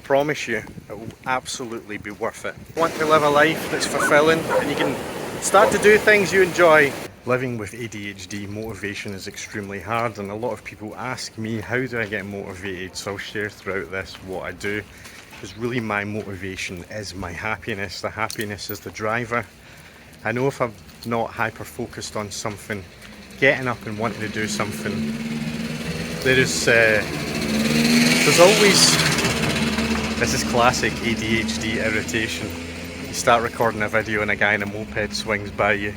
promise you, it will absolutely be worth it. Want to live a life that's fulfilling and you can start to do things you enjoy. Living with ADHD, motivation is extremely hard, and a lot of people ask me, how do I get motivated? So I'll share throughout this what I do, because really my motivation is my happiness. The happiness is the driver. I know if I'm not hyper focused on something, getting up and wanting to do something, there's always, this is classic ADHD irritation. You start recording a video and a guy in a moped swings by you.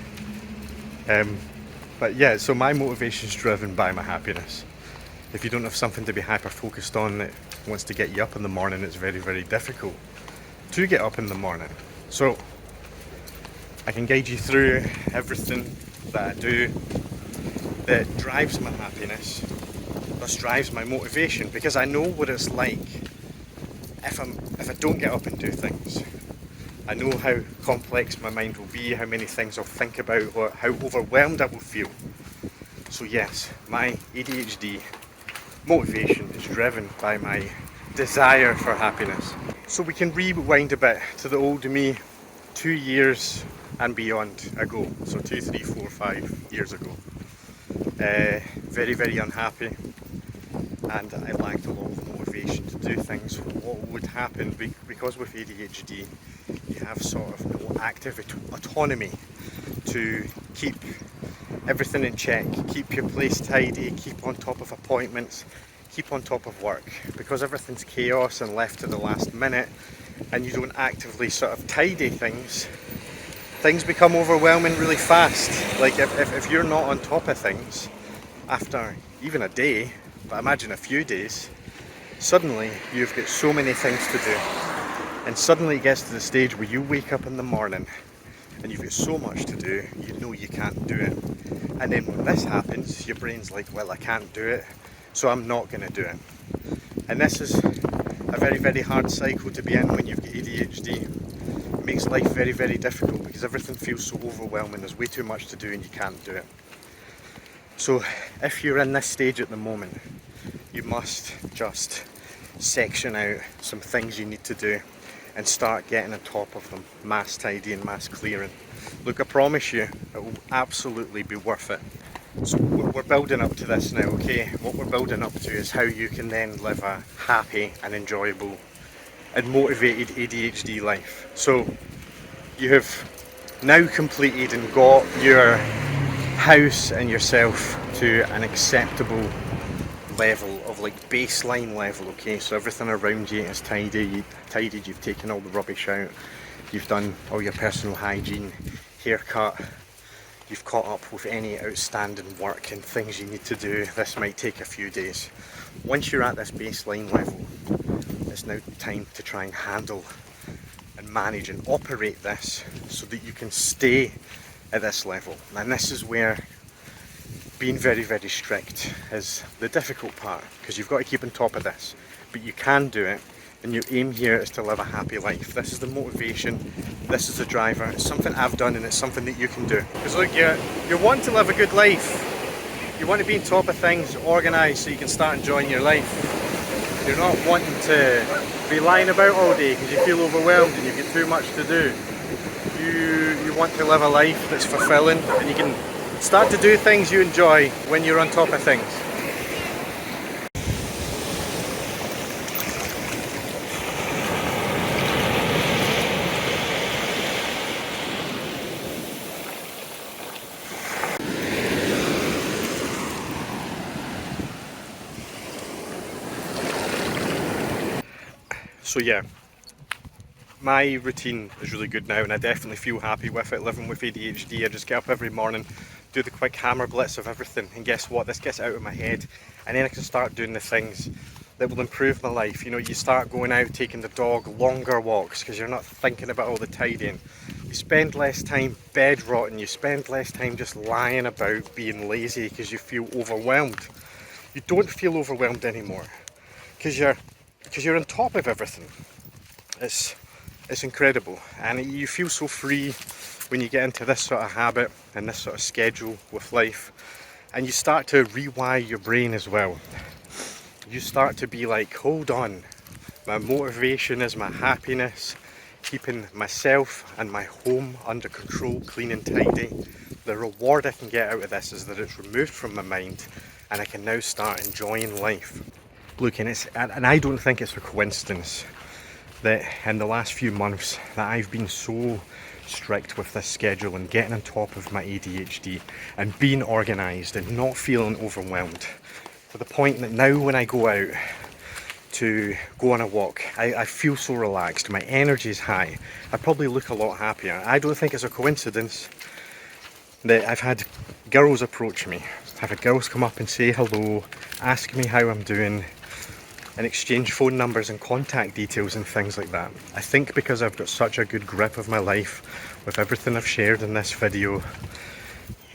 But yeah, so my motivation is driven by my happiness. If you don't have something to be hyper focused on that wants to get you up in the morning, it's very, very difficult to get up in the morning. So I can guide you through everything that I do that drives my happiness, thus drives my motivation, because I know what it's like if I don't get up and do things. I know how complex my mind will be, how many things I'll think about, or how overwhelmed I will feel. So yes, my ADHD motivation is driven by my desire for happiness. So we can rewind a bit to the old me 2 years and beyond ago. So 2, 3, 4, 5 years ago. Very, very unhappy, and I lacked a lot of motivation to do things. What would happen, because with ADHD you have sort of no active autonomy to keep everything in check, keep your place tidy, keep on top of appointments, keep on top of work, because everything's chaos and left to the last minute and you don't actively sort of tidy things become overwhelming really fast. Like if you're not on top of things after even a day, but imagine a few days, suddenly you've got so many things to do, and suddenly it gets to the stage where you wake up in the morning and you've got so much to do, you know you can't do it. And then when this happens, your brain's like, well, I can't do it, so I'm not going to do it. And this is a very, very hard cycle to be in when you've got ADHD. It makes life very, very difficult because everything feels so overwhelming. There's way too much to do and you can't do it. So if you're in this stage at the moment, you must just section out some things you need to do and start getting on top of them, mass tidying, mass clearing. Look, I promise you, it will absolutely be worth it. So we're building up to this now, okay? What we're building up to is how you can then live a happy and enjoyable and motivated ADHD life. So you have now completed and got your house and yourself to an acceptable level of like baseline level, okay? So everything around you is tidied, you've taken all the rubbish out, you've done all your personal hygiene, haircut, you've caught up with any outstanding work and things you need to do. This might take a few days. Once you're at this baseline level, it's now time to try and handle and manage and operate this so that you can stay at this level. And this is where being very, very strict is the difficult part, because you've got to keep on top of this, but you can do it, and your aim here is to live a happy life. This is the motivation, this is the driver. It's something I've done and it's something that you can do. Because look, you want to live a good life, you want to be on top of things, organised, so you can start enjoying your life. You're not wanting to be lying about all day because you feel overwhelmed and you've got too much to do. You want to live a life that's fulfilling and you can start to do things you enjoy when you're on top of things. So yeah, my routine is really good now and I definitely feel happy with it. Living with ADHD, I just get up every morning, do the quick hammer blitz of everything, and guess what, this gets out of my head and then I can start doing the things that will improve my life. You know, you start going out, taking the dog longer walks because you're not thinking about all the tidying. You spend less time bed rotting, you spend less time just lying about being lazy because you feel overwhelmed. You don't feel overwhelmed anymore because you're on top of everything. It's incredible, and you feel so free when you get into this sort of habit and this sort of schedule with life, and you start to rewire your brain as well. You start to be like, hold on, My motivation is my happiness, keeping myself and my home under control, clean and tidy. The reward I can get out of this is that it's removed from my mind and I can now start enjoying life. Look, and I don't think it's a coincidence that in the last few months that I've been so strict with this schedule and getting on top of my ADHD and being organised and not feeling overwhelmed, to the point that now when I go out to go on a walk, I feel so relaxed, my energy is high, I probably look a lot happier. I don't think it's a coincidence that I've had girls approach me. I've had girls come up and say hello, ask me how I'm doing, and exchange phone numbers and contact details and things like that. I think because I've got such a good grip of my life with everything I've shared in this video,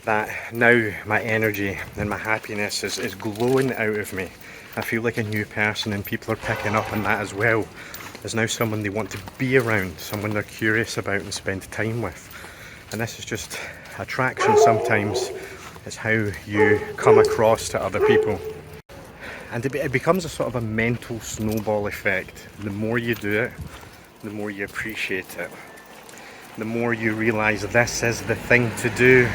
that now my energy and my happiness is glowing out of me. I feel like a new person, and people are picking up on that as well. There's now someone they want to be around, someone they're curious about and spend time with. And this is just attraction sometimes. It's how you come across to other people. And it becomes a sort of a mental snowball effect. The more you do it, the more you appreciate it. The more you realise this is the thing to do.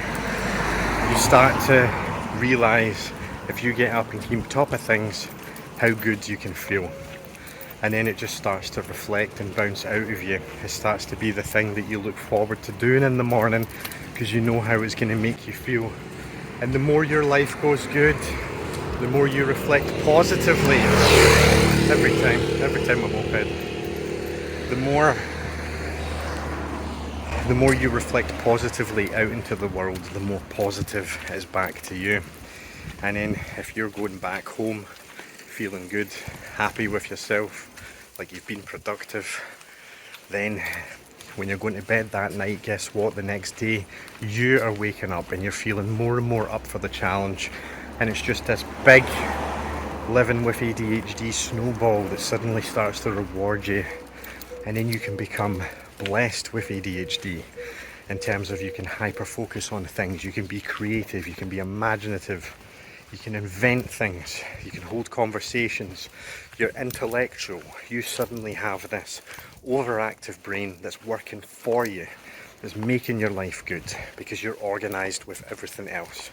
You start to realise, if you get up and keep on top of things, how good you can feel. And then it just starts to reflect and bounce out of you. It starts to be the thing that you look forward to doing in the morning because you know how it's going to make you feel. And the more your life goes good, the more you reflect positively. Every time I'm open, the more you reflect positively out into the world, the more positive is back to you. And then if you're going back home feeling good, happy with yourself, like you've been productive, then when you're going to bed that night, guess what? The next day you are waking up and you're feeling more and more up for the challenge. And it's just this big living with ADHD snowball that suddenly starts to reward you. And then you can become blessed with ADHD in terms of you can hyper focus on things, you can be creative, you can be imaginative, you can invent things, you can hold conversations, you're intellectual. You suddenly have this overactive brain that's working for you, that's making your life good because you're organised with everything else.